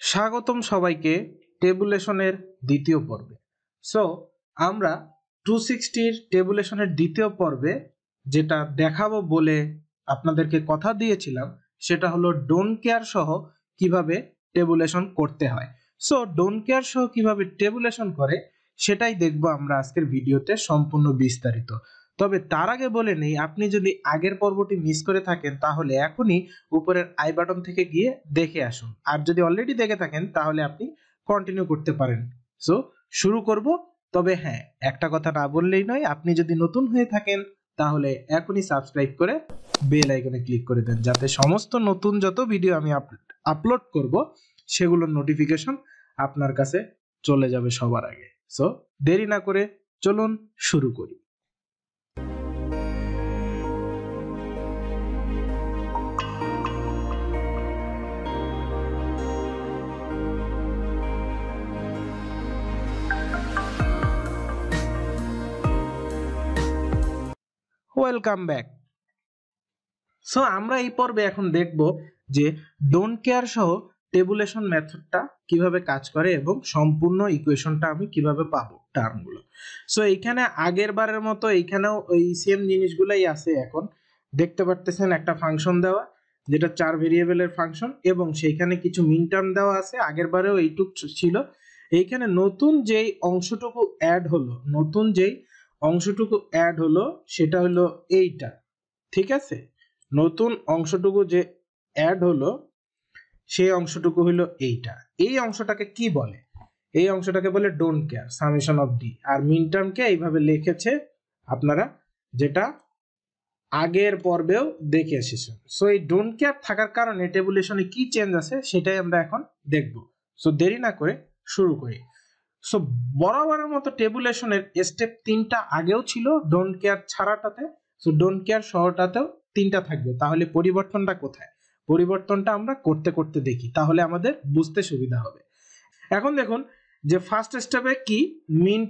স্বাগতম সবাইকে টেবুলেশনের দ্বিতীয় পর্বে। সো আমরা 260 টেবুলেশনের দ্বিতীয় পর্বে যেটা দেখাবো বলে আপনাদেরকে কথা দিয়েছিলাম সেটা হলো ডোন্ট কেয়ার সহ কিভাবে টেবুলেশন করতে হয়। সো ডোন্ট কেয়ার সহ কিভাবে টেবুলেশন করে সেটাই দেখবো আমরা আজকের ভিডিওতে সম্পূর্ণ বিস্তারিত। তবে তার আগে বলে নেই, আপনি যদি আগের পর্বটি মিস করে থাকেন তাহলে এখনই উপরের আই বাটন থেকে গিয়ে দেখে আসুন, আর যদি অলরেডি দেখে থাকেন তাহলে আপনি কন্টিনিউ করতে পারেন। সো শুরু করব। তবে হ্যাঁ, একটা কথা না বললেই নয়, আপনি যদি নতুন হয়ে থাকেন তাহলে এখনই সাবস্ক্রাইব করে বেল আইকনে ক্লিক করে দেন, যাতে সমস্ত নতুন যত ভিডিও আমি আপলোড করব সেগুলোর নোটিফিকেশন আপনার কাছে চলে যাবে সবার আগে। সো দেরি না করে চলুন শুরু করি। Welcome back. সো আমরা এই পর্বে এখন দেখব যে ডোন্ট কেয়ার সহ টেবুলেশন মেথডটা কিভাবে কাজ করে এবং সম্পূর্ণ ইকুয়েশনটা আমি কিভাবে পাবো টার্মগুলো। সো এইখানে আগের বারের মতো এইখানেও ওই সেম জিনিসগুলোই আছে। এখন দেখতে পারতেছেন একটা ফাংশন দেওয়া যেটা 4 ভেরিয়েবলের ফাংশন, এবং সেইখানে কিছু মিন টার্ম দেওয়া আছে। আগের বারেও এইটুক ছিল। এইখানে নতুন যেই অংশটুকু অ্যাড হলো সেটা হলো এইটা, ঠিক আছে। নতুন অংশটুকু যে অ্যাড হলো সেই অংশটুকু হলো এইটা। এই অংশটাকে কি বলে? এই অংশটাকে বলে don't care summation of D. আর মিন টার্মকে এইভাবে লিখেছে আপনারা, যেটা আগের পর্বেও দেখে এসেছেন। সো এই ডোন্ট কেয়ার থাকার কারণে টেবুলেশনে কি চেঞ্জ আছে সেটাই আমরা এখন দেখব। সো দেরি না করে শুরু করি। সো বরাবরের মতো টেবুলেশনের স্টেপ 3টা আগেও ছিল ডোন্ট কেয়ার ছাড়াটাতে। সো ডোন্ট কেয়ার সহটাতেও 3টা থাকবে। তাহলে পরিবর্তনটা কোথায়? পরিবর্তনটা আমরা করতে করতে দেখি, তাহলে আমাদের বুঝতে সুবিধা হবে। এখন দেখুন যে ফার্স্ট স্টেপে কি, মিন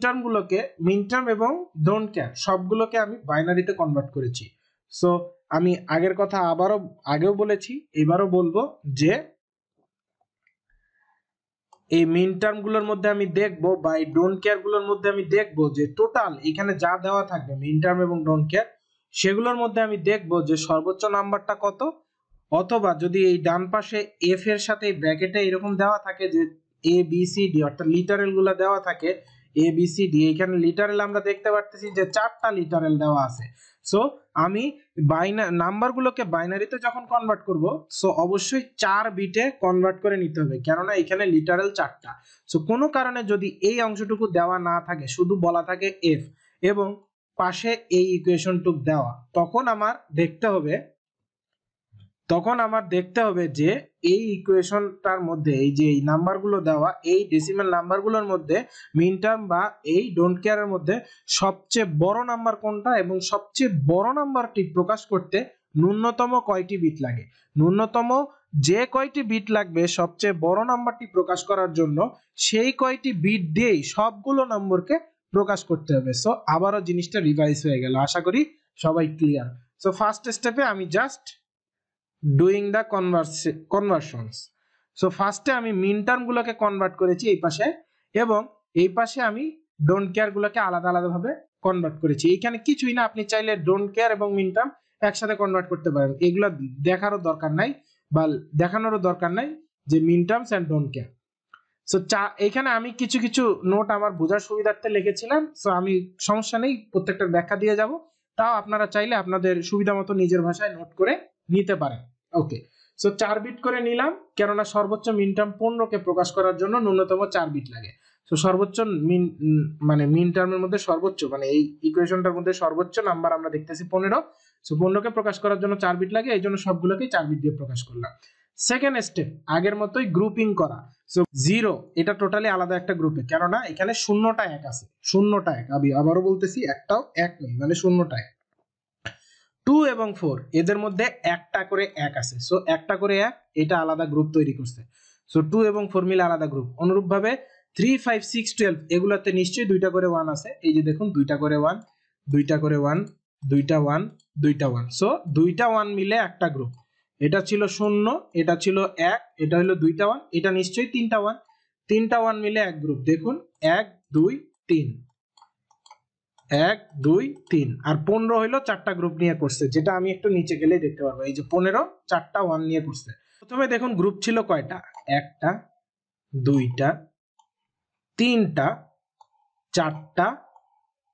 টার্ম এবং ডোন্ট কেয়ার সবগুলোকে আমি বাইনারিতে কনভার্ট করেছি। সো আমি আগের কথা আগেও বলেছি, এবারও বলবো যে এই মিন টার্ম গুলোর মধ্যে আমি দেখবো বা এই ডোন্ট কেয়ার গুলোর মধ্যে আমি দেখবো যে টোটাল এখানে যা দেওয়া থাকবে মিন টার্ম এবং ডোন্ট কেয়ার, সেগুলোর মধ্যে আমি দেখবো যে সর্বোচ্চ নাম্বারটা কত। অথবা যদি এই ডান পাশে এফ এর সাথে ব্র্যাকেটে এরকম দেওয়া থাকে যে এ বি সি ডি, অর্থাৎ লিটারেল গুলো দেওয়া থাকে এ বি সি ডি, এখানে লিটারেল আমরা দেখতে পারতেছি যে 4টা লিটারেল দেওয়া আছে। সো আমি নাম্বারগুলোকে বাইনারিতে যখন কনভার্ট করব, সো অবশ্যই 4 বিটে কনভার্ট করে নিতে হবে, কেননা এখানে লিটারেল 4টা। সো কোনো কারণে যদি এই অংশটুকু দেওয়া না থাকে, শুধু বলা থাকে এফ এবং পাশে এই ইকুয়েশনটুকু দেওয়া, তখন আমার দেখতে হবে যে এই ইকুয়েশনটার মধ্যে এই যে এই নাম্বারগুলো দেওয়া, এই ডেসিমাল নাম্বারগুলোর মধ্যে মিন টার্ম বা এই ডোন্ট কেয়ারের মধ্যে সবচেয়ে বড় নাম্বার কোনটা, এবং সবচেয়ে বড় নাম্বারটি প্রকাশ করতে ন্যূনতম কয়টি বিট লাগে। ন্যূনতম যে কয়টি বিট লাগবে সবচেয়ে বড় নাম্বারটি প্রকাশ করার জন্য, সেই কয়টি বিট দিয়েই সবগুলো নম্বরকে প্রকাশ করতে হবে। সো আবারও জিনিসটা রিভাইজ হয়ে গেল, আশা করি সবাই ক্লিয়ার। সো ফার্স্ট স্টেপে আমি just doing the conversions. So ফার্স্টে আমি মিন টার্ম গুলোকে কনভার্ট করেছি এই পাশে, এবং এই পাশে আমি ডোন্ট কেয়ার গুলোকে আলাদা আলাদা ভাবে কনভার্ট করেছি। এখানে কিছুই না, আপনি চাইলে ডোন্ট কেয়ার এবং মিন টার্ম একসাথে কনভার্ট করতে পারেন। এগুলো দেখারও দরকার নাই বা দেখানোরও দরকার নাই যে mean terms and don't care. So এখানে আমি কিছু কিছু নোট আমার বোঝার সুবিধার্থে লিখেছিলাম। সো আমি সমস্যা নেই, প্রত্যেকটার ব্যাখ্যা দিয়ে যাব। তাও আপনারা চাইলে আপনাদের সুবিধা মতো নিজের ভাষায় নোট করে নিতে পারেন। ওকে, সো 4 বিট করে নিলাম, কেননা সর্বোচ্চ মিন টার্ম 15কে প্রকাশ করার জন্য ন্যূনতম 4 বিট লাগে। সো সর্বোচ্চ মিন টার্মের মধ্যে সর্বোচ্চ এই ইকুয়েশনটার মধ্যে সর্বোচ্চ নাম্বার আমরা দেখতেছি 15। সো 15কে প্রকাশ করার জন্য 4 বিট লাগে, এই জন্য সবগুলোকেই 4 বিট দিয়ে প্রকাশ করলাম। সেকেন্ড স্টেপ আগের মতোই গ্রুপিং করা। সো 0 এটা টোটালি আলাদা একটা গ্রুপে, কেননা এখানে শূন্যটা 1 আছে। শূন্যটা 1, আমি আবারও বলতেছি, একটাও 1 নেই, মানে শূন্যটা 1। 2 এবং 4 এদের মধ্যে একটা করে 1 আছে। সো একটা করে 1, এটা আলাদা গ্রুপ তৈরি করছে। সো 2 এবং 4 মিলে আলাদা গ্রুপ। অনুরূপভাবে 3, 5, 6, 12 এগুলাতে নিশ্চয়ই 2টা করে 1 আছে। এই যে দেখুন 2টা করে 1, 2টা করে 1, 2টা 1, 2টা 1। সো 2টা 1 মিলে একটা গ্রুপ। এটা ছিল 0, এটা ছিল 1, এটা হলো 2টা 1, এটা নিশ্চয়ই 3টা 1, 3টা 1 মিলে এক গ্রুপ। দেখুন 1 2 3, 1 2 3, আর 15 হইলো 4টা গ্রুপ নিয়ে করছে, যেটা আমি একটু নিচে গেলে দেখতে পারবো। এই যে 15 4টা 1 নিয়ে করছে। প্রথমে দেখুন গ্রুপ ছিল কয়টা, 1টা 2টা 3টা 4টা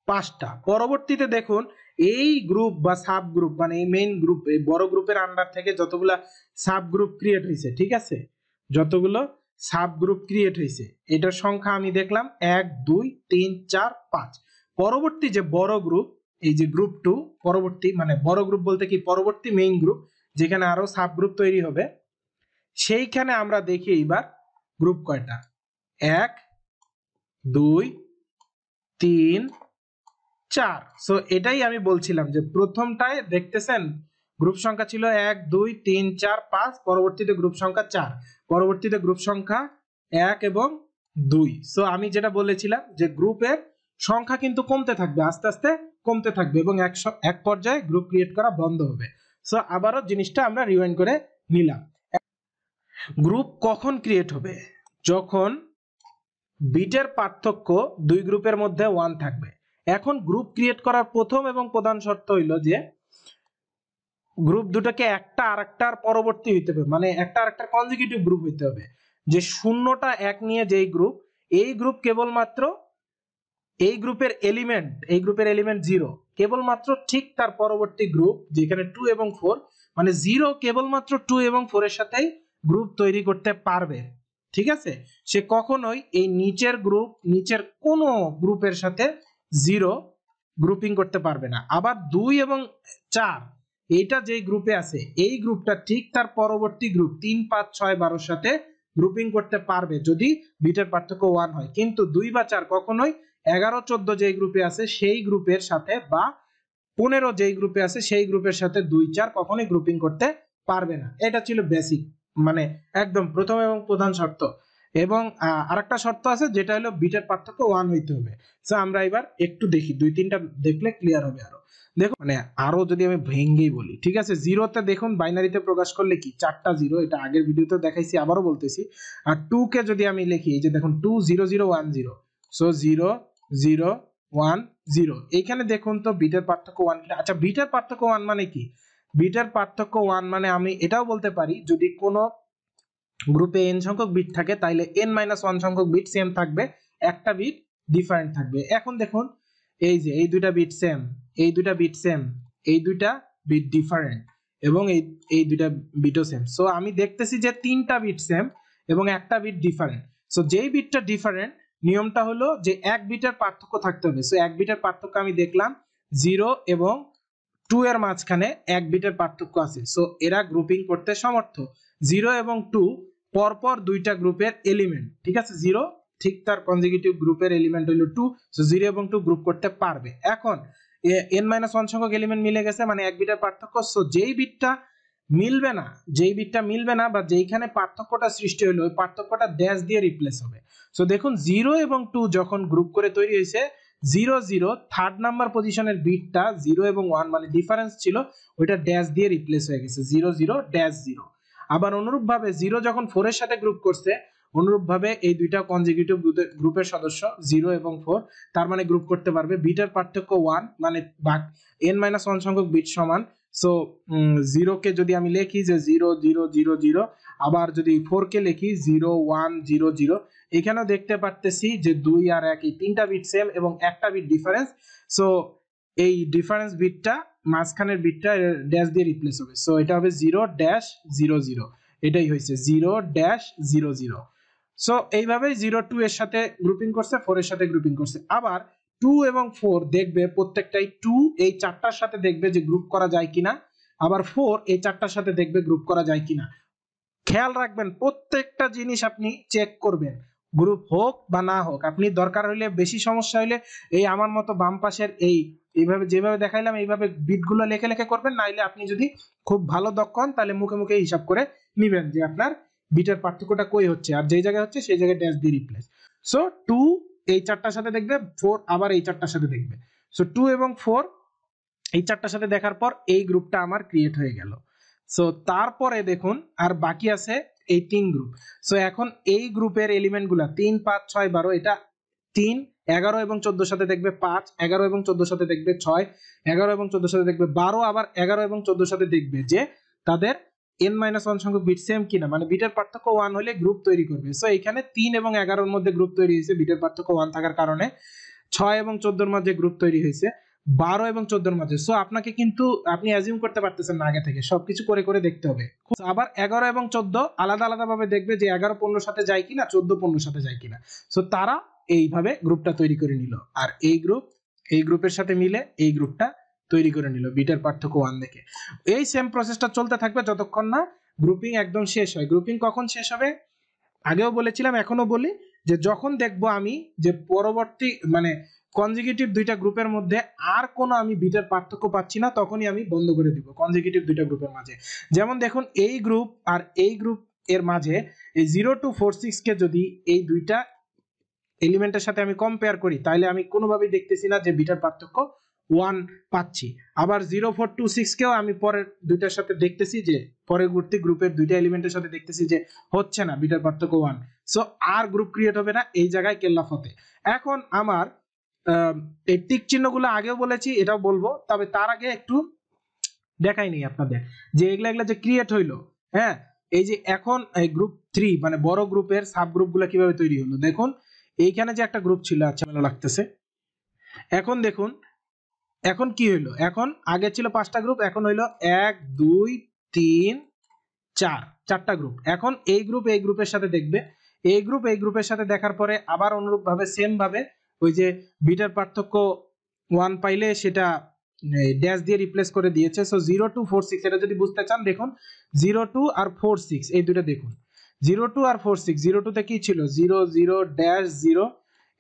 5টা। পরবর্তীতে দেখুন এই গ্রুপ বা সাব গ্রুপ, মানে এই মেইন গ্রুপ, এই বড় গ্রুপের আন্ডার থেকে যতগুলা সাব গ্রুপ ক্রিয়েট হয়েছে, ঠিক আছে, যতগুলো সাব গ্রুপ ক্রিয়েট হয়েছে এটার সংখ্যা আমি দেখলাম 1 2 3 4 5। পরবর্তী যে বড় গ্রুপ, এই যে গ্রুপ 2, পরবর্তী মানে বড় গ্রুপ বলতে কি পরবর্তী মেইন গ্রুপ যেখানে আরো সাব গ্রুপ তৈরি হবে, সেইখানে আমরা দেখি এইবার গ্রুপ কয়টা, 1 2 3 4। সো এটাই আমি বলছিলাম যে প্রথমটায় দেখতেছেন গ্রুপ সংখ্যা ছিল 1 2 3 4 5, পরবর্তীতে গ্রুপ সংখ্যা 4, পরবর্তীতে গ্রুপ সংখ্যা 1 এবং 2। সো আমি যেটা বলেছিলাম যে গ্রুপের সংখ্যা কিন্তু কমতে থাকবে, আস্তে আস্তে কমতে থাকবে এবং এক পর্যায়ে গ্রুপ ক্রিয়েট করা বন্ধ হবে। সো আবারও জিনিসটা আমরা রিওয়াইন্ড করে নিলাম। গ্রুপ কখন ক্রিয়েট হবে, যখন বিটের পার্থক্য দুই গ্রুপের মধ্যে 1 থাকবে। এখন গ্রুপ ক্রিয়েট করার প্রথম এবং প্রধান শর্ত হইল যে গ্রুপ দুটোকে একটা আরেকটার পরবর্তী হইতে হবে, মানে একটা আরেকটার কনজিকিউটিভ গ্রুপ হইতে হবে। যে 0টা 1 নিয়ে যেই গ্রুপ, এই গ্রুপ কেবলমাত্র এই গ্রুপের এলিমেন্ট 0 কেবলমাত্র ঠিক তার পরবর্তী গ্রুপ যেখানে 2 এবং 4, মানে 0 কেবলমাত্র 2 এবং 4 এর সাথেই গ্রুপ তৈরি করতে পারবে, ঠিক আছে। সে কখনোই এই নিচের কোনো গ্রুপের সাথে 0 গ্রুপিং করতে পারবে না। আবার 2 এবং 4 এইটা যেই গ্রুপে আছে, এই গ্রুপটা ঠিক তার পরবর্তী গ্রুপ 3 5 6 12 সাথে গ্রুপিং করতে পারবে যদি বিটের পার্থক্য 1 হয়। কিন্তু 2 বা 4 কখনোই 11 14 যেই গ্রুপে আছে সেই গ্রুপের সাথে, বা 15 যেই গ্রুপে আছে সেই গ্রুপের সাথে 2 4 কখনোই গ্রুপিং করতে পারবে না। এটা ছিল বেসিক, মানে একদম প্রথম এবং প্রধান শর্ত। এবং আরেকটা শর্ত আছে যেটা হলো বিটের পার্থক্য 1 হইতে হবে। সো আমরা এবার একটু দেখি, 2 3টা দেখলে ক্লিয়ার হবে আরো। দেখো মানে আরো যদি আমি ভেঙ্গেই বলি, ঠিক আছে, জিরোতে দেখুন বাইনারিতে প্রকাশ করলে কি 4টা 0, এটা আগের ভিডিওতে দেখাইছি, আবারও বলতেছি। আর 2 কে যদি আমি লিখি, এই যে দেখুন 2 0 0 1 0, সো 0 0 1 0, এইখানে দেখুন তো বিটের পার্থক্য 1 কিনা। আচ্ছা, বিটের পার্থক্য 1 মানে কি? বিটের পার্থক্য 1 মানে আমি এটাও বলতে পারি যদি কোনো গ্রুপে n সংখ্যক বিট থাকে তাহলে n-1 সংখ্যক বিট সেম থাকবে, একটা বিট ডিফারেন্ট থাকবে। এখন দেখুন এই যে এই দুইটা বিট সেম, এই দুইটা বিট সেম, এই দুইটা বিট ডিফারেন্ট, এবং এই দুইটা বিটও সেম। সো আমি দেখতেছি যে 3টা বিট সেম এবং একটা বিট ডিফারেন্ট। সো যেই বিটটা ডিফারেন্ট, নিয়মটা হলো যে এক বিটের পার্থক্য থাকতে হবে। সো এক বিটের পার্থক্য আমি দেখলাম 0 এবং 2 এর মাঝখানে এক বিটের পার্থক্য আছে, সো এরা গ্রুপিং করতে সমর্থ। 0 এবং 2 পরপর দুইটা গ্রুপের এলিমেন্ট, ঠিক আছে, 0 ঠিক তার কনজিকিউটিভ গ্রুপের এলিমেন্ট হলো 2, সো 0 এবং 2 গ্রুপ করতে পারবে। এখন n-1 সংখ্যক এলিমেন্ট মিলে গেছে, মানে এক বিটের পার্থক্য। সো যেই বিটটা মিলবে না বা যেইখানে পার্থক্যটা সৃষ্টি হলো, ওই পার্থক্যটা ড্যাশ দিয়ে রিপ্লেস হবে। সো দেখুন 0 এবং 2 যখন গ্রুপ করে তৈরি হয়েছে, 0 0 থার্ড নাম্বার পজিশনের বিটটা 0 এবং 1 মানে ডিফারেন্স ছিল, ওইটা ড্যাশ দিয়ে রিপ্লেস হয়ে গেছে, 0 0 ড্যাশ 0। আবার অনুরূপভাবে 0 যখন 4 এর সাথে গ্রুপ করছে, অনুরূপভাবে এই দুইটা কনজিকিউটিভ গ্রুপের সদস্য 0 এবং 4, তার মানে গ্রুপ করতে পারবে। বিটের পার্থক্য 1 মানে n-1 সংখ্যক বিট সমান। সো 0 কে যদি আমি লিখি যে 0 0 0 0, আবার যদি 4 কে লিখি 0 1 0 0, এখানেও দেখতে পারতেছি যে 2 আর 1 এই তিনটা বিট সেম এবং একটা বিট ডিফারেন্স। সো এই ডিফারেন্স বিটটা মাঝখানের বিটটা ড্যাশ দিয়ে রিপ্লেস হবে, সো এটা হবে 0 ড্যাশ 0 0, এটাই হয়েছে 0 ড্যাশ 0 0। সো এইভাবেই 0 2 এর সাথে গ্রুপিং করছে, 4 এর সাথে গ্রুপিং করছে। আবার 2 এবং 4 দেখবে প্রত্যেকটাই 2 এই চারটার সাথে দেখবে যে গ্রুপ করা যায় কিনা, আবার 4 এই চারটার সাথে দেখবে গ্রুপ করা যায় কিনা। খেয়াল রাখবেন প্রত্যেকটা জিনিস আপনি চেক করবেন, গ্রুপ হোক বা না হোক। আপনি দরকার হইলে বেশি সমস্যা হইলে এই আমার মতো বাম পাশের এইভাবে যেভাবে দেখাইলাম এইভাবে বিটগুলো লেখে লেখে করবেন, নাইলে আপনি যদি খুব ভালো দক্ষ হন তাহলে মুখে মুখে হিসাব করে নিবেন যে আপনার বিটের পার্থক্যটা কই হচ্ছে, আর যেই জায়গায় হচ্ছে সেই জায়গায় ড্যাশ দিয়ে রিপ্লেস। সো 2 এই চারটার সাথে দেখবে, 4 আবার এই চারটার সাথে দেখবে। সো 2 এবং 4 এই চারটার সাথে দেখার পর এই গ্রুপটা আমার ক্রিয়েট হয়ে গেল। সো তারপরে দেখুন আর বাকি আছে এই 3 গ্রুপ। সো এখন এই গ্রুপের এলিমেন্টগুলো 3 5 6 12, এটা 3 11 এবং 14 সাথে দেখবে 5, 11 এবং 14 সাথে দেখবে 6, 11 এবং 14 সাথে দেখবে 12, আবার 11 এবং 14 সাথে দেখবে যে তাদের n-1 সংখ্যক বিট সেম কিনা, মানে বিটের পার্থক্য 1 হলে গ্রুপ তৈরি করবে। সো এখানে 3 এবং 11 এর মধ্যে গ্রুপ তৈরি হয়েছে বিটের পার্থক্য 1 থাকার কারণে, 6 এবং 14 এর মধ্যে গ্রুপ তৈরি হয়েছে 12 এবং 14 এর মধ্যে। সো আপনাকে কিন্তু আপনি অ্যাজিউম করতে পারতেছেন না, আগে থেকে সবকিছু করে করে দেখতে হবে। আবার 11 এবং 14 আলাদা আলাদা ভাবে দেখবে যে 11 15 সাথে যায় কিনা, 14 15 সাথে যায় কিনা। সো তারা এইভাবে গ্রুপটা তৈরি করে নিল, আর এই গ্রুপ এই গ্রুপের সাথে মিলে এই গ্রুপটা তৈরি করে নিল বিটের পার্থক্য 1 দেখে। এই সেম প্রসেসটা চলতে থাকবে যতক্ষণ না গ্রুপিং একদম শেষ হয়। গ্রুপিং কখন শেষ হবে আগেও বলেছিলাম, এখনো বলি, যে যখন দেখবো আমি যে পরবর্তী মানে কনজিকিউটিভ দুইটা গ্রুপের মধ্যে আর কোনো আমি বিটের পার্থক্য পাচ্ছি না, তখনই আমি বন্ধ করে দিব কনজিকিউটিভ দুইটা গ্রুপের মাঝে। যেমন দেখুন এই গ্রুপ আর এই গ্রুপ এর মাঝে এই 0 to 46 কে যদি এই দুইটা এলিমেন্টের সাথে আমি কম্পেয়ার করি, তাহলে আমি কোনোভাবেই দেখতেছি না যে বিটার পার্থক্য 1 পাচ্ছি। আবার 0426 কেও আমি পরের দুইটার সাথে দেখতেছি যে পরবর্তী গ্রুপের দুইটা এলিমেন্টের সাথে দেখতেছি যে হচ্ছে না বিটার পার্থক্য 1। সো আর গ্রুপ ক্রিয়েট হবে না, এই জায়গায় কেল্লা ফতে। এখন আমার এই টিক চিহ্নগুলো আগেও বলেছি, এটাও বলবো, তবে তার আগে একটু দেখাই নেই আপনাদের যে এগুলা যে ক্রিয়েট হইলো। হ্যাঁ, এই যে এখন এই গ্রুপ 3 মানে বড় গ্রুপের সাব গ্রুপগুলো কিভাবে তৈরি হলো দেখুন। এইখানে যে একটা গ্রুপ ছিল, আচ্ছা ভালো লাগতেছে। এখন দেখুন এখন কি হইলো, এখন আগে ছিল 5টা গ্রুপ, এখন হইলো 1 2 3 4, 4টা গ্রুপ। এখন এই গ্রুপ এই গ্রুপের সাথে দেখবে, এই গ্রুপ এই গ্রুপের সাথে দেখার পরে আবার অনুরূপ ভাবে সেম ভাবে ওই যে বিটার পার্থক্য 1 পাইলে সেটা ড্যাশ দিয়ে রিপ্লেস করে দিয়েছে। সো 0 to 46 এটা যদি বুঝতে চান দেখুন, 0 2 আর 46 এই দুটো দেখুন, 0 2 আর 46। 0 2 তে কি ছিল 0 0 ড্যাশ 0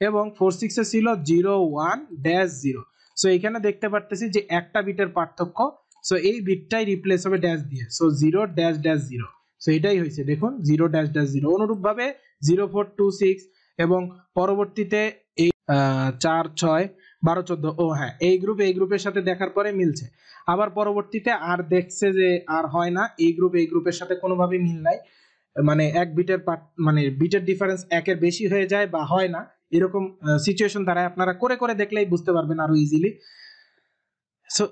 এবং 46 এ ছিল 0 1 ড্যাশ 0। সো এখানে দেখতে পারতেছি যে একটা বিটের পার্থক্য। সো এই বিটটাই রিপ্লেস হবে ড্যাশ দিয়ে, সো 0 ড্যাশ ড্যাশ 0। সো এটাই হয়েছে দেখুন 0 ড্যাশ ড্যাশ 0। অনুরূপ ভাবে 0 4 2 6 এবং পরবর্তীতে এই 4 6 12 14, ও হ্যাঁ এই গ্রুপ এই গ্রুপের সাথে দেখার পরে মিলছে। আবার পরবর্তীতে আর দেখছে যে আর হয় না, এই গ্রুপ এই গ্রুপের সাথে কোনোভাবে মিল নাই, মানে এক বিটের মানে বিটের ডিফারেন্স একের বেশি হয়ে যায় বা হয় না, এরকম সিচুয়েশন দাঁড়ায়। আপনারা করে করে দেখলেই বুঝতে পারবেন আরো ইজিলি। সো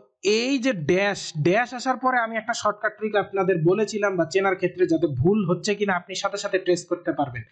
এই যে ড্যাশ ড্যাশ আসার পরে আমি একটা শর্টকাট ট্রিক আপনাদের বলেছিলাম বা চেনার ক্ষেত্রে, যাতে ভুল হচ্ছে কিনা আপনি সাথে সাথে ট্রেস করতে পারবেন।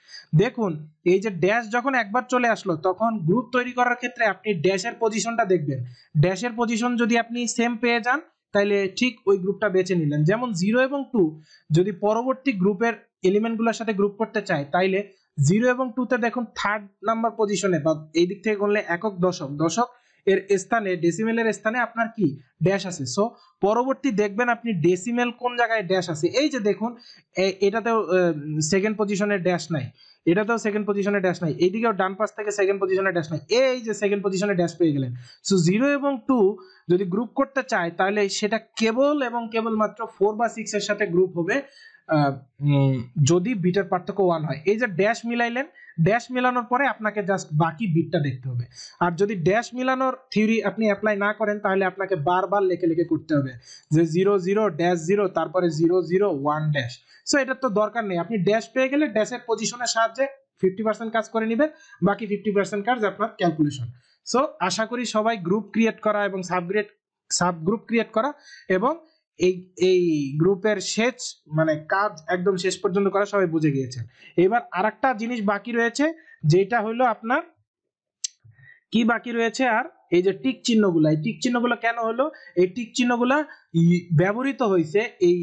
দেখুন এই যে ড্যাশ যখন একবার চলে আসলো, তখন গ্রুপ তৈরি করার ক্ষেত্রে আপনি ড্যাশের পজিশনটা দেখবেন। ড্যাশের পজিশন যদি আপনি সেম পেয়ে যান, তাহলে ঠিক ওই গ্রুপটা বেছে নিলেন। যেমন 0 এবং 2 যদি পরবর্তী গ্রুপের এলিমেন্টগুলোর সাথে গ্রুপ করতে চায়, তাইলে 0 এবং 2 তে দেখুন থার্ড নাম্বার পজিশনে বা এই দিক থেকে গুনলে একক দশক, দশক এর স্থানে ডেসিমেলের স্থানে আপনার কি ড্যাশ আছে। সো পরবর্তী দেখবেন আপনি ডেসিমেল কোন জায়গায় ড্যাশ আছে। এই যে দেখুন এটাতেও সেকেন্ড পজিশনে ড্যাশ নাই, এটাতেও সেকেন্ড পজিশনে ড্যাশ নাই, এইদিকেও ডান পাশ থেকে সেকেন্ড পজিশনে ড্যাশ নাই, এই যে সেকেন্ড পজিশনে ড্যাশ পেয়ে গেলেন। সো 0 এবং 2 যদি গ্রুপ করতে চায়, তাহলে সেটা কেবল এবং কেবলমাত্র 4 বা 6 এর সাথে গ্রুপ হবে যদি বিটের পার্থক্য 1 হয়। এই যে ড্যাশ মিলাইলেন, ড্যাশ মিলানোর পরে আপনাকে জাস্ট বাকি বিটটা দেখতে হবে। আর যদি ড্যাশ মিলানোর থিওরি আপনি অ্যাপ্লাই না করেন, তাহলে আপনাকে বারবার লিখে লিখে করতে হবে যে 0 0 ড্যাশ 0 তারপরে 0 0 1 ড্যাশ। সো এটার তো দরকার নেই, আপনি ড্যাশ পেয়ে গেলে ড্যাশের পজিশনের সাহায্যে 50% কাজ করে নেবেন, বাকি 50% কাজ আপনার ক্যালকুলেশন। সো আশা করি সবাই গ্রুপ ক্রিয়েট করা এবং সাব গ্রুপ ক্রিয়েট করা এবং এই এই গ্রুপের শেষ মানে কাজ একদম শেষ পর্যন্ত করা সবাই বুঝে গিয়েছেন। এবার আরেকটা জিনিস বাকি রয়েছে, যেটা হলো আপনার কি বাকি রয়েছে, আর এই যে টিক চিহ্নগুলো, এই টিক চিহ্নগুলো কেন হলো, এই টিক চিহ্নগুলো ব্যবহৃত হয়েছে এই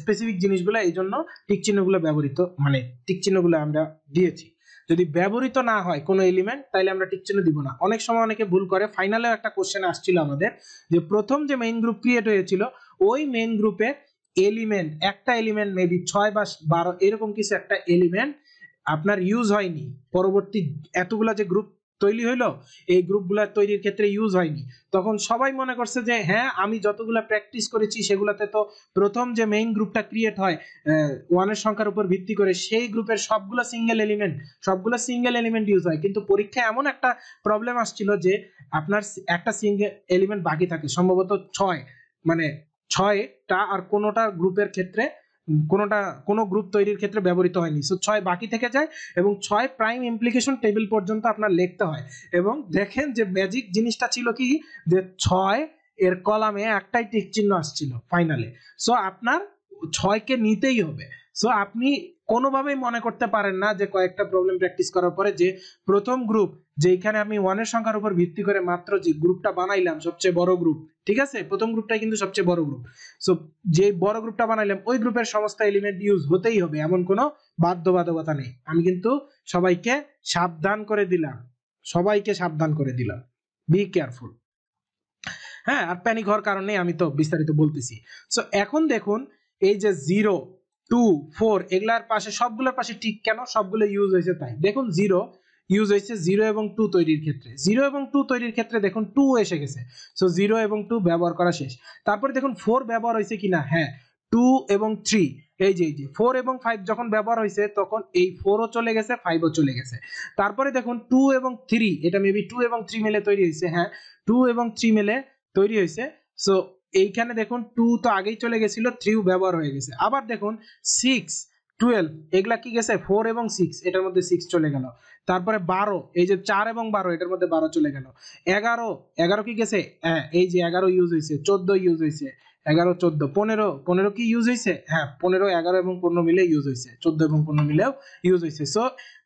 স্পেসিফিক জিনিসগুলো, এই জন্য টিক চিহ্নগুলো ব্যবহৃত, মানে টিক চিহ্নগুলো আমরা দিয়েছি। যদি ব্যবহৃত না হয় কোনো এলিমেন্ট, তাহলে আমরা টিক চিহ্ন দিব না। অনেক সময় অনেকে ভুল করে, ফাইনালেও একটা কোশ্চেন আসছিল আমাদের যে প্রথম যে মেইন গ্রুপ ক্রিয়েট হয়েছিল, ওই মেইন গ্রুপে এলিমেন্ট একটা এলিমেন্ট মেবি 6 বা 12 এরকম কিছু একটা এলিমেন্ট আপনার ইউজ হয়নি, পরবর্তী এতগুলা যে গ্রুপ তৈরি হইলো এই গ্রুপগুলা তৈরির ক্ষেত্রে ইউজ হয়নি। তখন সবাই মনে করছে যে হ্যাঁ আমি যতগুলা প্র্যাকটিস করেছি সেগুলাতে তো প্রথম যে মেইন গ্রুপটা ক্রিয়েট হয় 1 এর সংখ্যার উপর ভিত্তি করে, সেই গ্রুপের সবগুলো সিঙ্গেল এলিমেন্ট ইউজ হয়। কিন্তু পরীক্ষায় এমন একটা প্রবলেম আসছিল যে আপনার একটা সিঙ্গেল এলিমেন্ট বাকি থাকে, সম্ভবত 6, মানে 6টা আর কোনোটা গ্রুপের ক্ষেত্রে কোনো গ্রুপ তৈরির ক্ষেত্রে ব্যবহৃত হয়নি। সো 6 বাকি থেকে যায় এবং 6 প্রাইম ইমপ্লিকেশন টেবিল পর্যন্ত আপনার লিখতে হয়। এবং দেখেন যে ম্যাজিক জিনিসটা ছিল কি, যে 6 এর কলামে একটাই টিক চিহ্ন আসছিল ফাইনালে। সো আপনার 6কে নিতেই হবে। সো আপনি কোনোভাবেই মনে করতে পারেন না যে কয়েকটা প্রবলেম প্র্যাকটিস করার পরে যে প্রথম গ্রুপ, যেখানে আমি 1 এর সংখ্যার উপর ভিত্তি করে মাত্র যে গ্রুপটা বানাইলাম সবচেয়ে বড় গ্রুপ, ঠিক আছে, প্রথম গ্রুপটাই কিন্তু সবচেয়ে বড় গ্রুপ। সো যে বড় গ্রুপটা বানাইলাম ওই গ্রুপের সমস্ত এলিমেন্ট ইউজ হতেই হবে, এমন কোনো বাধ্যবাধকতা নেই। আমি কিন্তু সবাইকে সাবধান করে দিলাম, বি কেয়ারফুল। হ্যাঁ, আর প্যানিক হওয়ার কারণে আমি তো বিস্তারিত বলতেছি। সো এখন দেখুন এই যে 0, 2, 4 এগুলার পাশে সবগুলোর পাশে টিক কেন, সবগুলো ইউজ হয়েছে তাই। দেখুন 0 ইউজ হয়েছে 0 এবং 2 তৈরির ক্ষেত্রে, 0 এবং 2 তৈরির ক্ষেত্রে দেখুন 2 এসে গেছে। সো 0 এবং 2 ব্যবহার করা শেষ। তারপরে দেখুন 4 ব্যবহার হয়েছে কিনা, হ্যাঁ 2 এবং 3, এই যে 4 এবং 5 যখন ব্যবহার হয়েছে তখন এই 4 ও চলে গেছে 5 ও চলে গেছে। তারপরে দেখুন 2 এবং 3, এটা মেবি 2 এবং 3 মিলে তৈরি হয়েছে, হ্যাঁ 2 এবং 3 মিলে তৈরি হয়েছে। সো এইখানে দেখুন 2 তো আগেই চলে গেছিল, 3 ব্যবহার হয়ে গেছে। আবার দেখুন 6, 12 এগুলা কি গেছে, 4 এবং 6 এটার মধ্যে 6 চলে গেল। তারপরে 12, এই যে 4 এবং 12 এটার মধ্যে 12 চলে গেল। 11 কি গেছে, হ্যাঁ এই যে 11 ইউজ হয়েছে, 14 ইউজ হয়েছে, 11, 14, 15 কি ইউজ হয়েছে, হ্যাঁ 15, 11 এবং 15 মিলে ইউজ হয়েছে, 14 এবং 15 মিলেও ইউজ হয়েছে। সো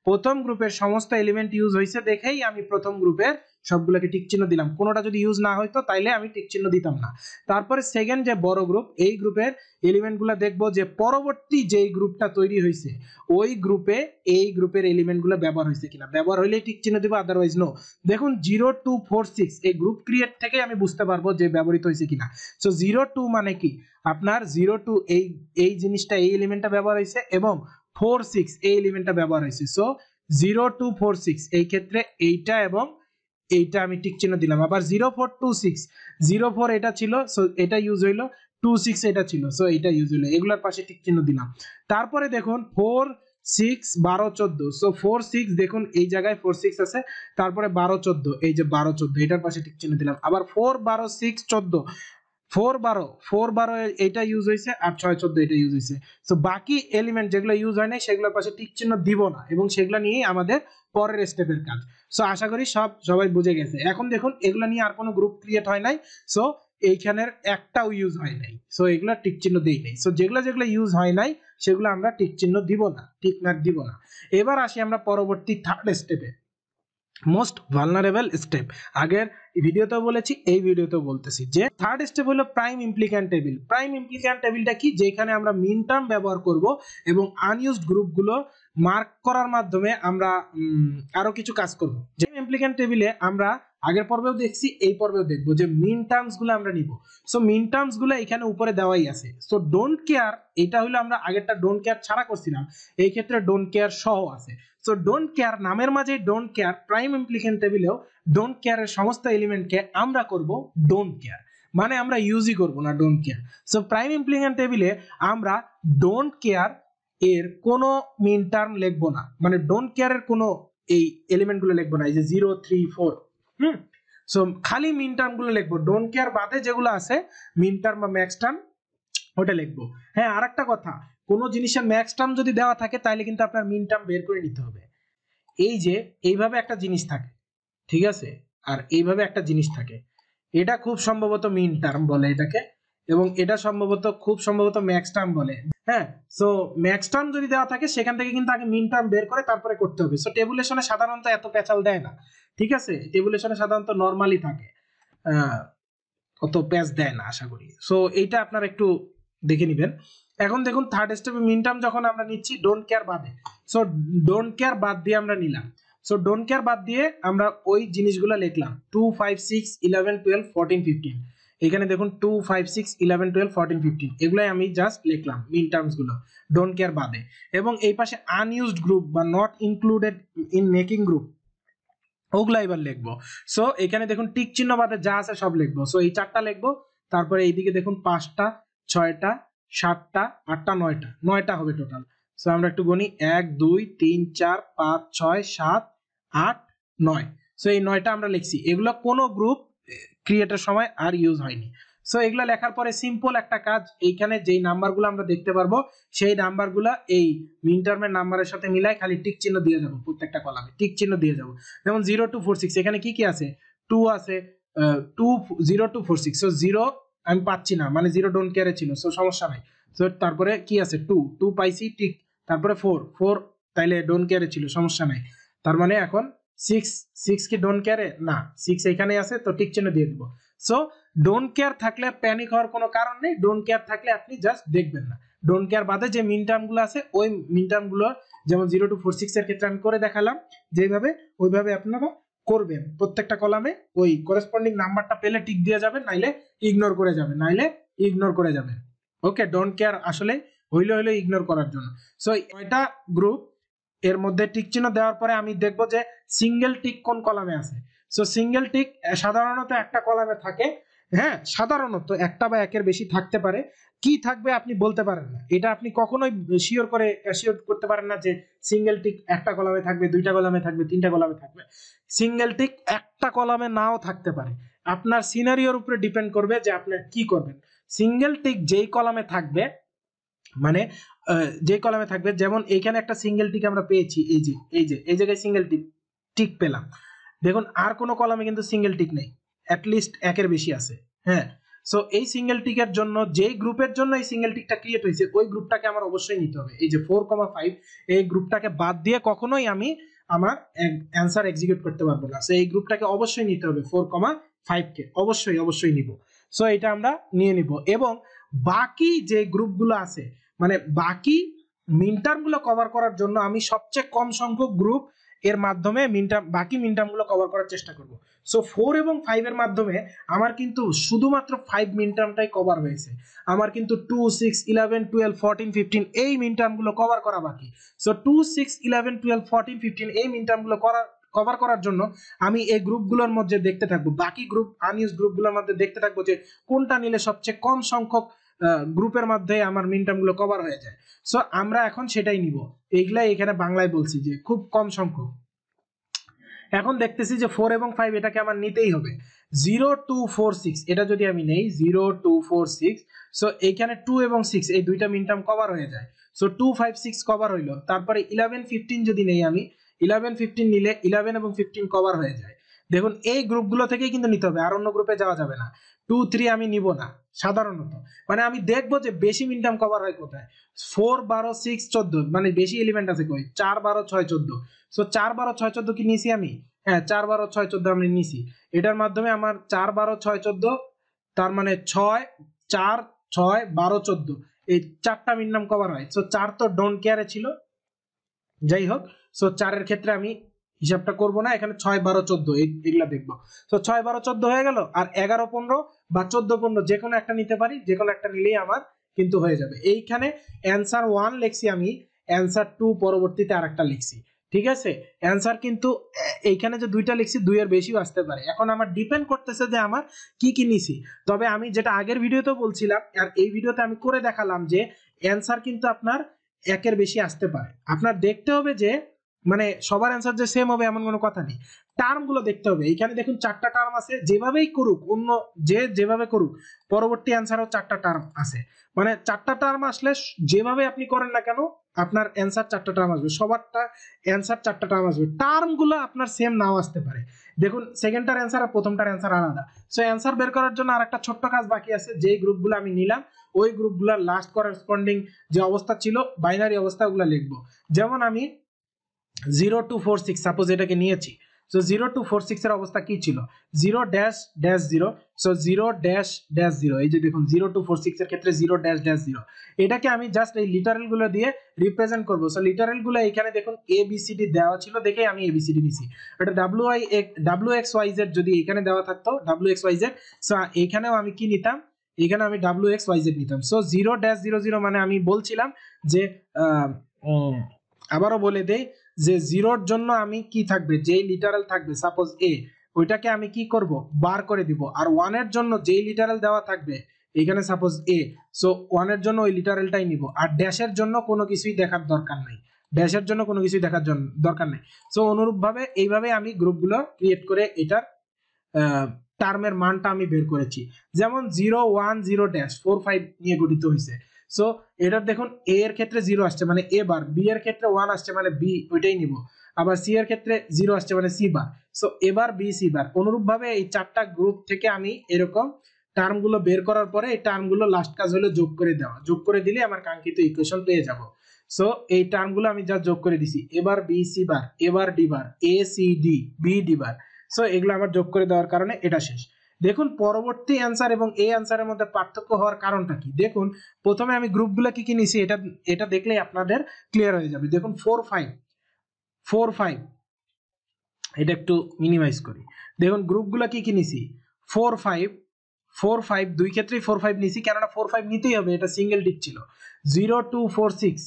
প্রথম গ্রুপের সমস্ত এলিমেন্ট ইউজ হয়েছে দেখেই আমি প্রথম গ্রুপের সবগুলোকে টিক চিহ্ন দিলাম। কোনোটা যদি ইউজ না হইতো তাইলে আমি টিক চিহ্ন দিতাম না। তারপরে সেকেন্ড যে বড় গ্রুপ, এই গ্রুপের এলিমেন্টগুলো দেখবো যে পরবর্তী যেই গ্রুপটা তৈরি হয়েছে ওই গ্রুপে এই গ্রুপের এলিমেন্টগুলো ব্যবহার হয়েছে কিনা, ব্যবহার হইলে টিক চিহ্ন দিব, আদারওয়াইজ নো। দেখুন 0, 2, 4, 6 এই গ্রুপ ক্রিয়েট থেকে আমি বুঝতে পারবো যে ব্যবহৃত হয়েছে কিনা। সো 0, 2 মানে কি, আপনার 0, 2 এই জিনিসটা, এই এলিমেন্টটা ব্যবহার হয়েছে এবং 4, 6 এই এলিমেন্টটা ব্যবহার হয়েছে। সো 0, 2, 4, 6 এই ক্ষেত্রে এইটা এবং এইটা আমি টিক চিহ্ন দিলাম। আবার 0, 4, 2, 6, 0, 4 এটা ছিল, সো এটা ইউজ হইলো, 2, 6 এটা ছিল, সো এটা ইউজ হইলো, এগুলোর পাশে টিক চিহ্ন দিলাম। তারপরে দেখুন 4, 6, 12, 14, সো 4, 6 দেখুন এই জায়গায় 4, 6 আছে, তারপরে 12, 14 এই যে 12, 14 এটার পাশে টিক চিহ্ন দিলাম। আবার 4, 12, 6, 14, 4, 12 এটা ইউজ হয়েছে, আর 6, 14 এটা ইউজ হয়েছে। সো বাকি এলিমেন্ট যেগুলো ইউজ হয় নাই সেগুলোর পাশে টিক চিহ্ন দিব না, এবং সেগুলো নিয়েই আমাদের পরের স্টেপের কাজ। সো আশা করি সবাই বুঝে গেছে। এখন দেখুন এগুলো নিয়ে আর কোনো গ্রুপ ক্রিয়েট হয় নাই, সো এইখানের একটাও ইউজ হয় নাই, সো এগুলো টিক চিহ্ন দেই নাই। সো যেগুলো ইউজ হয় নাই সেগুলো আমরা টিক চিহ্ন দিব না, টিক মার্ক দিব না। এবার আসি আমরা পরবর্তী থার্ড স্টেপে, মোস্ট ভালনারেবল স্টেপ। আগের ভিডিওতেও বলেছি, এই ভিডিওতেও বলতেছি যে থার্ড স্টেপ হলো প্রাইম ইমপ্লিক্যান্ট টেবিল। প্রাইম ইমপ্লিক্যান্ট টেবিলটা কি, যেখানে আমরা মিন টার্ম ব্যবহার করব এবং আনইউজড গ্রুপগুলো মার্ক করার মাধ্যমে আমরা আরো কিছু কাজ করব। যে ইমপ্লিক্যান্ট টেবিলে আমরা আগের পর্বেও দেখছি, এই পর্বেও দেখবো যে মিন টার্মস গুলো আমরা নিব। সো মিন টার্মস গুলো এখানে উপরে দেওয়াই আছে। সো ডোন্ট কেয়ার, এটা হলো আমরা আগেরটা ডোন্ট কেয়ার ছাড়া করছিলাম, এই ক্ষেত্রে ডোন্ট কেয়ার সহ আছে। সো ডোন্ট কেয়ার নামের মাঝে ডোন্ট কেয়ার, প্রাইম ইমপ্লিক্যান্ট টেবিলেও ডোন্ট কেয়ারের সমস্ত এলিমেন্টকে আমরা করব ডোন্ট কেয়ার, মানে আমরা ইউজই করব না ডোন্ট কেয়ার। সো প্রাইম ইমপ্লিক্যান্ট টেবিলে আমরা ডোন্ট কেয়ার এর কোনো মিন টার্ম লিখবো না, মানে ডোন্ট কেয়ার এর কোনো এই এলিমেন্ট গুলো লিখবো না, এই যে 0, 3, 4। সো খালি মিন টার্ম গুলো লিখবো, ডোন্ট কেয়ার বাদে যেগুলো আছে মিন টার্ম বা ম্যাক্স টার্ম ওটা লিখবো। হ্যাঁ, আর একটা কথা, কোনো জিনিসের ম্যাক্স টার্ম যদি দেওয়া থাকে তাহলে কিন্তু আপনার মিন টার্ম বের করে নিতে হবে। এই যে এইভাবে একটা জিনিস থাকে, ঠিক আছে, আর এইভাবে একটা জিনিস থাকে, এটা খুব সম্ভবত মিন টার্ম বলে এটাকে, এবং এটা খুব সম্ভবত ম্যাক্স টার্ম বলে। হ্যাঁ, সো ম্যাক্স টার্ম যদি দেওয়া থাকে সেখান থেকে কিন্তু আগে মিন টার্ম বের করে তারপরে করতে হবে। সো টেবুলেশনে সাধারণত এত পেঁচাল দেয় না, ঠিক আছে, টেবুলেশনে সাধারণত নরমালি থাকে, অত প্যাচ দেয় না আশা করি। সো এইটা আপনারা একটু দেখে নেবেন। এখন দেখুন থার্ড স্টেপে মিন টার্ম যখন আমরা নিচ্ছি ডোন্ট কেয়ার বাদে, সো ডোন্ট কেয়ার বাদ দিয়ে আমরা নিলাম। সো ডোন্ট কেয়ার বাদ দিয়ে আমরা ওই জিনিসগুলো লিখলাম 2, 5, 6, 11, 12, 14, 15। এখানে দেখুন 2, 5, 6, 11, 12, 14, 15 এগুলাই আমি জাস্ট লিখলাম মিন টার্মস গুলো ডোন্ট কেয়ার বাদে। এবং এই পাশে আনইউজড গ্রুপ বা not included in making group ওগুলা এবার লিখবো। সো এখানে দেখুন টিক চিহ্ন বাদে যা আছে সব লিখবো। সো এই 4টা লিখবো, তারপরে এইদিকে দেখুন 5টা, 6টা, 7টা, 8টা, 9টা হবে টোটাল। সো আমরা একটু গণি, 1, 2, 3, 4, 5, 6, 7, 8, 9। সো এই 9টা আমরা লিখছি, এগুলো কোনো গ্রুপ ক্রিয়েটের সময় আর ইউজ হয়নি। সো এগুলা লেখার পরে সিম্পল একটা কাজ, এইখানে যেই নাম্বারগুলো আমরা দেখতে পারবো সেই নাম্বারগুলো এই মিন টার্মের নাম্বারের সাথে মিলাই খালি টিক চিহ্ন দিয়ে যাব, প্রত্যেকটা কলামে টিক চিহ্ন দিয়ে যাব। যেমন 0246 এখানে কি কি আছে, 2 আছে, 0246, সো 0 আমি পাচ্ছি না, মানে 0 ডোন্ট কেয়ারে ছিল, সো সমস্যা নাই। সো তারপরে কি আছে 2 পাইছি টিক, তারপরে 4 তাইলে ডোন্ট কেয়ারে ছিল, সমস্যা নাই। তার মানে এখন 6 কি ডোন্ট কেয়ারে না, 6 এখানে আছে, তো টিক চিহ্ন দিয়ে দিব। সো ডোন্ট কেয়ার থাকলে প্যানিক হওয়ার কোনো কারণ নেই, ডোন্ট কেয়ার থাকলে আপনি জাস্ট দেখবেন না। ডোন্ট কেয়ার বাদে যে মিন টার্ম গুলো আছে ওই মিন টার্ম গুলো, যেমন 0246 এর ক্ষেত্রে আমি করে দেখালাম যেভাবে, ওইভাবে আপনারা করবেন। প্রত্যেকটা কলামে ওই করেসপন্ডিং নাম্বারটা পেলে টিক দিয়ে যাবেন, নাইলে ইগনোর করে যাবেন, ওকে। ডোন্ট কেয়ার আসলে হইলে ইগনোর করার জন্য। সো ওইটা গ্রুপ এর মধ্যে টিক চিহ্ন দেওয়ার পরে আমি দেখবো যে সিঙ্গেল টিক কোন কলামে আছে। সো সিঙ্গেল টিক সাধারণত একটা কলামে থাকে, হ্যাঁ সাধারণত একটা বা একের বেশি থাকতে পারে। কি থাকবে আপনি বলতে পারেন না, এটা আপনি কখনোই শিওর করতে পারেন না যে সিঙ্গেল টিক একটা কলামে থাকবে, দুইটা কলামে থাকবে, তিনটা কলামে থাকবে। সিঙ্গেল টিক একটা কলামে নাও থাকতে পারে, আপনার সিনারিওর উপরে ডিপেন্ড করবে যে আপনি কি করবেন। সিঙ্গেল টিক যেই কলামে থাকবে, মানে যে কলামে থাকবে, যেমন এইখানে একটা সিঙ্গেল টিক আমরা পেয়েছি, এই জায়গায় সিঙ্গেল টিক পেলাম, দেখুন আর কোনো কলামে কিন্তু সিঙ্গেল টিক নেই, অ্যাটলিস্ট একের বেশি আছে, হ্যাঁ। সো এই সিঙ্গেল টিকের জন্য, যেই গ্রুপের জন্য এই সিঙ্গেল টিকটা ক্রিয়েট হয়েছে, ওই গ্রুপটাকে আমার অবশ্যই নিতে হবে। এই যে 4,5 এই গ্রুপটাকে বাদ দিয়ে কখনোই আমি আমার অ্যান্সার এক্সিকিউট করতে পারবো না। সো এই গ্রুপটাকে অবশ্যই নিতে হবে, 4,5 কে অবশ্যই নিব। সো এটা আমরা নিয়ে নিব, এবং বাকি যে গ্রুপগুলো আছে, মানে বাকি মিন টার্মগুলো কভার করার জন্য আমি সবচেয়ে কম সংখ্যক গ্রুপ এর মাধ্যমে বাকি মিন টার্মগুলো কভার করার চেষ্টা করব। সো 4 এবং 5 এর মাধ্যমে আমার কিন্তু শুধুমাত্র 5 মিন টার্মটাই কভার হয়েছে, আমার কিন্তু 2, 6, 11, 12, 14, 15 এই মিন টার্মগুলো কভার করা বাকি। সো 2, 6, 11, 12, 14, 15 এই মিন টার্মগুলো কভার করার জন্য আমি এই গ্রুপগুলোর মধ্যে দেখতে থাকবো, বাকি গ্রুপ আনইউজ গ্রুপগুলোর মধ্যে দেখতে থাকবো যে কোনটা নিলে সবচেয়ে কম সংখ্যক গ্রুপের মধ্যে আমার মিন টার্মগুলো কভার হয়ে যায়। সো আমরা এখন সেটাই নিব, এইগুলাই এখানে বাংলায় বলছি যে খুব কম সংখ্যক। এখন দেখতেছি যে 4 এবং 5 এটাকে আমার নিতেই হবে। 0246 এটা যদি আমি নেই 0246, সো এইখানে 2 এবং 6 এই দুইটা মিন টার্ম কভার হয়ে যায়। সো 2, 5, 6 কভার হইলো। তারপরে 11, 15 যদি নেই আমি, 11, 15 নিলে 11 এবং 15 কভার হয়ে যায়। দেখুন এই গ্রুপগুলো থেকেই কিন্তু নিতে হবে, আর অন্য গ্রুপে যাওয়া যাবে না। 2, 3 আমি নিব না সাধারণত, মানে আমি দেখবো যে বেশি মিন টার্ম কভার হয় কোথায়। 4, 12, 6, 14 মানে বেশি এলিমেন্ট আছে কই, 4, 12, 6, 14। সো 4, 12, 6, 14 কি নিছি আমি, হ্যাঁ 4, 12, 6, 14 আমি নিছি। এটার মাধ্যমে আমার 4, 12, 6, 14, তার মানে 6, 4, 6, 12, 14 এই চারটা মিন টার্ম কভার হয়। সো 4 তো ডোন্ট কেয়ারে ছিল, যাই হোক। সো 4 এর ক্ষেত্রে আমি হিসাবটা করব না, এখানে 6, 12, 14 এগুলা দেখবো। তো 6, 12, 14 হয়ে গেল, আর 11, 15 বা 14, 15 যে কোনো একটা নিতে পারি, যে কোনো একটা নিলেই আমার কিন্তু হয়ে যাবে। এইখানে অ্যান্সার 1 লিখছি আমি, অ্যান্সার 2 পরবর্তীতে আরেকটা লিখছি, ঠিক আছে। অ্যান্সার কিন্তু এইখানে যে দুইটা লিখছি, দুইয়ের বেশিও আসতে পারে, এখন আমার ডিপেন্ড করতেছে যে আমার কি কি নিছি। তবে আমি যেটা আগের ভিডিওতে বলছিলাম আর এই ভিডিওতে আমি করে দেখালাম যে অ্যান্সার কিন্তু আপনার একের বেশি আসতে পারে। আপনার দেখতে হবে যে মানে সবার অ্যান্সার যে সেম হবে এমন কোনো কথা নেই, টার্ম গুলো দেখতে হবে। এখানে দেখুন 4টা টার্ম আছে, যেভাবেই করুক অন্য যেভাবে করুক পরবর্তী অ্যান্সারও 4টা টার্ম আছে, মানে 4টা টার্ম আসলে যেভাবে আপনি করেন না কেন আপনার অ্যান্সার 4টা টার্ম আসবে, সবারটা অ্যান্সার 4টা টার্ম আসবে। টার্ম গুলো আপনার সেম নাও আসতে পারে, দেখুন সেকেন্ডটার অ্যান্সার আর প্রথমটার অ্যান্সার আলাদা। সো অ্যান্সার বের করার জন্য আরেকটা ছোট্ট কাজ বাকি আছে, যেই গ্রুপগুলো আমি নিলাম ওই গ্রুপগুলোর লাস্ট করেসপন্ডিং যে অবস্থা ছিল বাইনারি অবস্থা, ওগুলো লিখবো। যেমন আমি 0246 সাপোজ এটাকে নিয়েছি, সো 0246 এর অবস্থা কি ছিল, 0-0, সো 0-0, এই যে দেখুন 0246 এর ক্ষেত্রে 0-0, এটাকে আমি জাস্ট এই লিটারেল গুলো দিয়ে রিপ্রেজেন্ট করব। সো লিটারেল গুলো এখানে দেখুন ABCD দেওয়া ছিল দেখে আমি ABCD নিছি। এটা WXYZ যদি এখানে দেওয়া থাকতো WXYZ, সো এখানেও আমি কি নিতাম, এখানে আমি WXYZ নিতাম। সো 0-00 মানে আমি বলছিলাম যে আবারও বলে দেই যে 0-র জন্য আমি কি থাকবে, যেই লিটারাল থাকবে সাপোজ A, ওইটাকে আমি কি করব বার করে দিব। আর 1 এর জন্য যেই লিটারাল দেওয়া থাকবে এখানে সাপোজ A, সো 1 এর জন্য ওই লিটারালটাই নিব। আর ড্যাশের জন্য কোনো কিছুই দেখার দরকার নাই, ড্যাশের জন্য কোনো কিছুই দেখার জন্য দরকার নেই। সো অনুরূপভাবে এইভাবে আমি গ্রুপগুলো ক্রিয়েট করে এটার টার্মের মানটা আমি বের করেছি। যেমন 0 1 0 ড্যাশ 4 5 নিয়ে গঠিত হয়েছে। সো এটার দেখুন এ এর ক্ষেত্রে 0 আসছে মানে এ বার, বি এর ক্ষেত্রে 1 আসছে মানে বি ওইটাই নিব, আবার সি এর ক্ষেত্রে 0 আসছে মানে সি বার। সো এবার বি সি বার। অনুরূপভাবে এই চারটা গ্রুপ থেকে আমি এরকম টার্মগুলো বের করার পরে এই টার্মগুলো লাস্ট কাজ হলো যোগ করে দেওয়া। যোগ করে দিলে আমার কাঙ্ক্ষিত ইকুয়েশন পেয়ে যাব। সো এই টার্মগুলো আমি যা যোগ করে দিছি, এবার বি সি বার, এবার D bar, A C D, B D bar. So এগুলো আমার যোগ করে দেওয়ার কারণে এটা শেষ। দেখুন পরবর্তী অ্যান্সার এবং এই অ্যান্সারের মধ্যে পার্থক্য হওয়ার কারণটা কি। দেখুন প্রথমে আমি গ্রুপগুলো কি কি নিছি এটা এটা দেখলেই আপনাদের ক্লিয়ার হয়ে যাবে। দেখুন 4 5 4 5, এটা একটু মিনিমাইজ করি। দেখুন গ্রুপগুলো কি কি নিছি, 4 5 4 5, দুই ক্ষেত্রেই 4 5 নিছি, কেননা 4 5 নিতেই হবে, এটা সিঙ্গেল টিক ছিল। 0 2 4 6,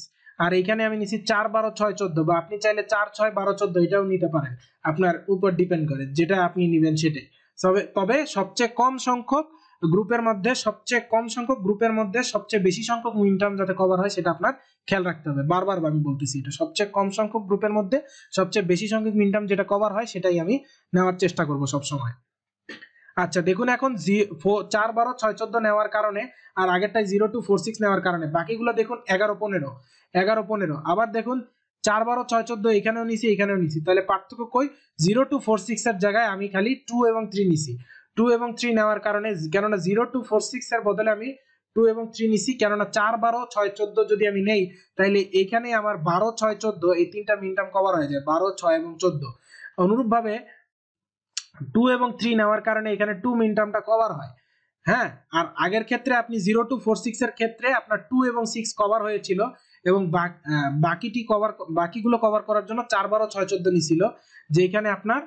আর এখানে আমি নিছি 4 12 6 14, বা আপনি চাইলে 4 6 12 14 এটাও নিতে পারেন, আপনার উপর ডিপেন্ড করে যেটা আপনি নেবেন সেটাই। তবে সবচেয়ে কম সংখ্যক গ্রুপের মধ্যে সবচেয়ে বেশি সংখ্যক মিন টার্ম যাতে কভার হয় সেটা আপনার খেয়াল রাখতে হবে। বারবার আমি বলতেছি, এটা সবচেয়ে কম সংখ্যক গ্রুপের মধ্যে সবচেয়ে বেশি সংখ্যক মিন টার্ম যেটা কভার হয় সেটাই আমি নেওয়ার চেষ্টা করব সব সময়। আচ্ছা দেখুন এখন 4 12 6 14 নেওয়ার কারণে আর আগেরটাই 0 2 4 6 নেওয়ার কারণে বাকিগুলো দেখুন 11 15 11 15, আবার দেখুন 4 12 6 14 এখানেও নিছি এখানেও নিছি, তাহলে পার্থক্য কই, 0 2 4 6 এর জায়গায় আমি খালি 2 এবং 3 নিছি। 2 এবং 3 নেওয়ার কারণে, কেননা 0 2 4 6 এর বদলে আমি 2 এবং 3 নিছি, কেননা 4 12 6 14 যদি আমি নেই তাহলে এখানে আমার 12 6 14 এই তিনটা মিন টার্ম কভার হয়ে যায়, 12 6 এবং 14। অনুরূপভাবে 2 এবং 3 নেওয়ার কারণে এখানে 2 মিন টার্মটা কভার হয়। হ্যাঁ, আর আগের ক্ষেত্রে আপনি 0 2 4 6 এর ক্ষেত্রে আপনার 2 এবং 6 কভার হয়েছিল এবং বাকিগুলো কভার করার জন্য 4 12 6 14 নিছিল, যেখানে আপনার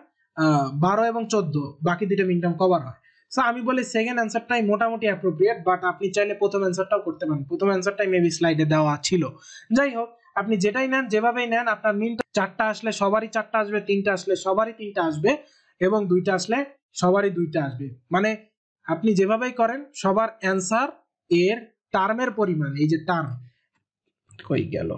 12 এবং 14 বাকি দুটো মিন টার্ম কভার হয়। সো আমি বলি সেকেন্ড অ্যানসারটাই মোটামুটি অ্যাপ্রোপ্রিয়েট, বাট আপনি চাইলে প্রথম অ্যানসারটাও করতে পারেন। প্রথম অ্যানসারটাই মেবি স্লাইডে দেওয়া ছিল। যাই হোক, আপনি যেটাই নেন যেভাবেই নেন আপনার মিন চারটা আসলে সবারই চারটা আসবে, তিনটা আসলে সবারই তিনটা আসবে, এবং দুইটা আসলে সবারই দুইটা আসবে। মানে আপনি যেভাবেই করেন সবার অ্যান্সার এর টার্মের পরিমাণ, এই যে টার্ম কই গেল,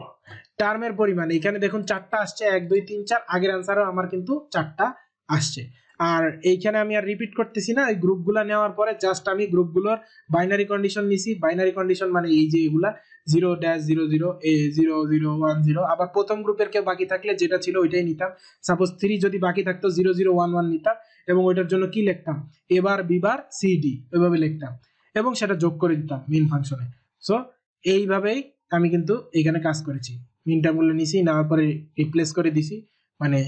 টার্মের পরিমাণ এখানে দেখুন চারটা আসছে, 1 2 3 4, আগের অ্যান্সারও আমার কিন্তু চারটা আসছে। আর এইখানে আমি আর রিপিট করতেছি না, এই গ্রুপগুলো নেওয়ার পরে জাস্ট আমি গ্রুপগুলোর বাইনারি কন্ডিশন নিছি। বাইনারি কন্ডিশন মানে এই যে এগুলা 0 ড্যাশ 0 0 এ 0 0 1 0, আবার প্রথম গ্রুপের কেউ বাকি থাকলে যেটা ছিল ওইটাই নিতাম। সাপোজ 3 যদি বাকি থাকতো 0 0 1 1 নিতাম, এবং ওইটার জন্য কি লিখতাম, এবার বিবার সি ডি ওইভাবে লিখতাম এবং সেটা যোগ করে দিতাম মেইন ফাংশনে। সো এইভাবেই আমি কিন্তু এখানে কাজ করেছি। মিন টার্মগুলো নিছি, নেওয়ার পরে রিপ্লেস করে দিছি, মানে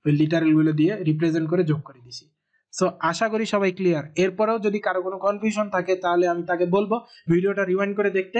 ওই লিটারেল গুলো দিয়ে রিপ্রেজেন্ট করে যোগ করে দিছি। সো আশা করি সবাই ক্লিয়ার। এরপরেও যদি কারো কোনো কনফিউশন থাকে তাহলে আমি তাকে বলবো ভিডিওটা রিওয়াইন্ড করে দেখতে।